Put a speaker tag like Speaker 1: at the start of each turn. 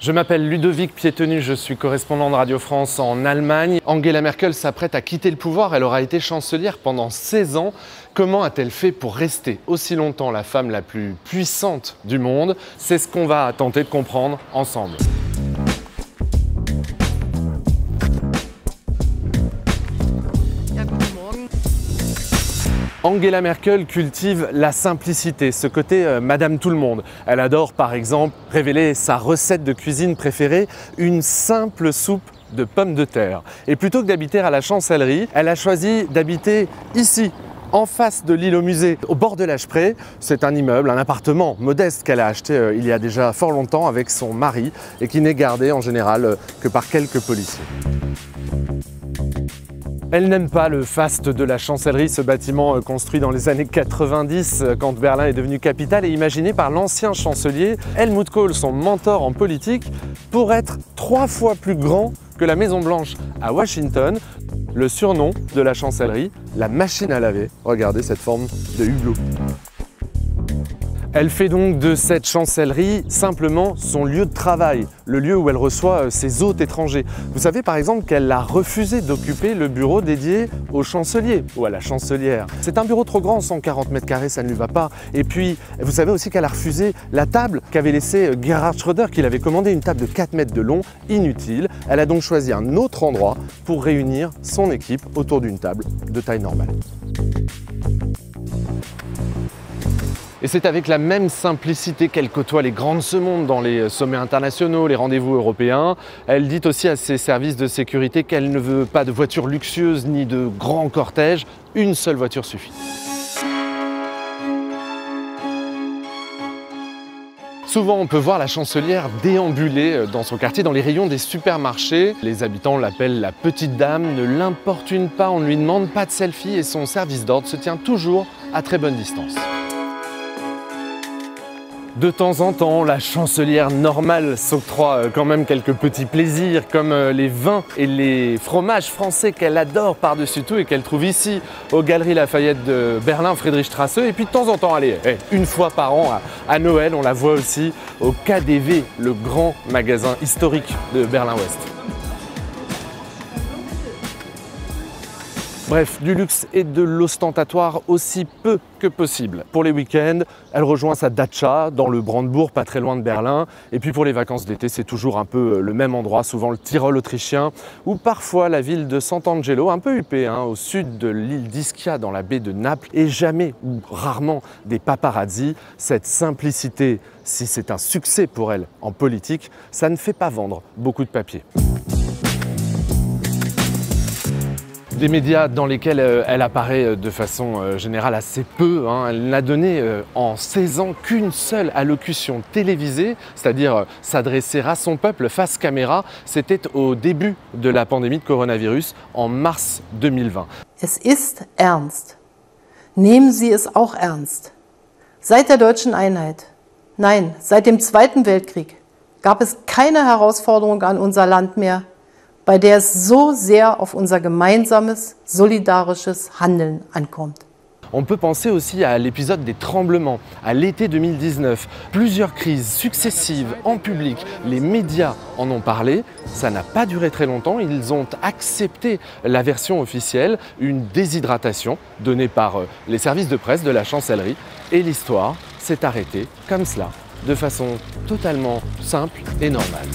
Speaker 1: Je m'appelle Ludovic Piétenu, je suis correspondant de Radio France en Allemagne. Angela Merkel s'apprête à quitter le pouvoir, elle aura été chancelière pendant 16 ans. Comment a-t-elle fait pour rester aussi longtemps la femme la plus puissante du monde? C'est ce qu'on va tenter de comprendre ensemble. Angela Merkel cultive la simplicité, ce côté Madame Tout-le-Monde. Elle adore par exemple révéler sa recette de cuisine préférée, une simple soupe de pommes de terre. Et plutôt que d'habiter à la Chancellerie, elle a choisi d'habiter ici, en face de l'île au musée, au bord de l'Hage-Pré. C'est un immeuble, un appartement modeste qu'elle a acheté il y a déjà fort longtemps avec son mari et qui n'est gardé en général que par quelques policiers. Elle n'aime pas le faste de la Chancellerie, ce bâtiment construit dans les années 90 quand Berlin est devenu capitale et imaginé par l'ancien chancelier Helmut Kohl, son mentor en politique, pour être 3 fois plus grand que la Maison Blanche à Washington. Le surnom de la Chancellerie, la machine à laver. Regardez cette forme de hublot. Elle fait donc de cette chancellerie simplement son lieu de travail, le lieu où elle reçoit ses hôtes étrangers. Vous savez par exemple qu'elle a refusé d'occuper le bureau dédié au chancelier ou à la chancelière. C'est un bureau trop grand, 140 mètres carrés, ça ne lui va pas. Et puis, vous savez aussi qu'elle a refusé la table qu'avait laissée Gerhard Schröder, qu'il avait commandé, une table de 4 mètres de long, inutile. Elle a donc choisi un autre endroit pour réunir son équipe autour d'une table de taille normale. Et c'est avec la même simplicité qu'elle côtoie les grands de ce monde dans les sommets internationaux, les rendez-vous européens. Elle dit aussi à ses services de sécurité qu'elle ne veut pas de voitures luxueuses ni de grands cortèges. Une seule voiture suffit. Souvent, on peut voir la chancelière déambuler dans son quartier, dans les rayons des supermarchés. Les habitants l'appellent la petite dame, ne l'importune pas, on ne lui demande pas de selfie et son service d'ordre se tient toujours à très bonne distance. De temps en temps, la chancelière normale s'octroie quand même quelques petits plaisirs, comme les vins et les fromages français qu'elle adore par-dessus tout et qu'elle trouve ici, aux Galeries Lafayette de Berlin, Friedrichstraße. Et puis de temps en temps, allez, une fois par an, à Noël, on la voit aussi au KaDeWe, le grand magasin historique de Berlin-Ouest. Bref, du luxe et de l'ostentatoire aussi peu que possible. Pour les week-ends, elle rejoint sa datcha dans le Brandebourg, pas très loin de Berlin. Et puis pour les vacances d'été, c'est toujours un peu le même endroit, souvent le Tyrol autrichien, ou parfois la ville de Sant'Angelo, un peu huppée, au sud de l'île d'Ischia, dans la baie de Naples, et jamais ou rarement des paparazzi. Cette simplicité, si c'est un succès pour elle en politique, ça ne fait pas vendre beaucoup de papier. Des médias dans lesquels elle apparaît de façon générale assez peu. Elle n'a donné en 16 ans qu'une seule allocution télévisée, c'est-à-dire s'adresser à son peuple face caméra. C'était au début de la pandémie de coronavirus en mars 2020.
Speaker 2: Es ist ernst. Nehmen Sie es auch ernst. Seit der deutschen Einheit, nein, seit dem Zweiten Weltkrieg, gab es keine Herausforderung an unser Land mehr, bei der es so sehr auf unser gemeinsames, solidarisches Handeln ankommt.
Speaker 1: On peut penser aussi à l'épisode des tremblements, à l'été 2019. Plusieurs crises successives en public, les médias en ont parlé. Ça n'a pas duré très longtemps, ils ont accepté la version officielle, une déshydratation donnée par les services de presse de la chancellerie. Et l'histoire s'est arrêtée comme cela, de façon totalement simple et normale.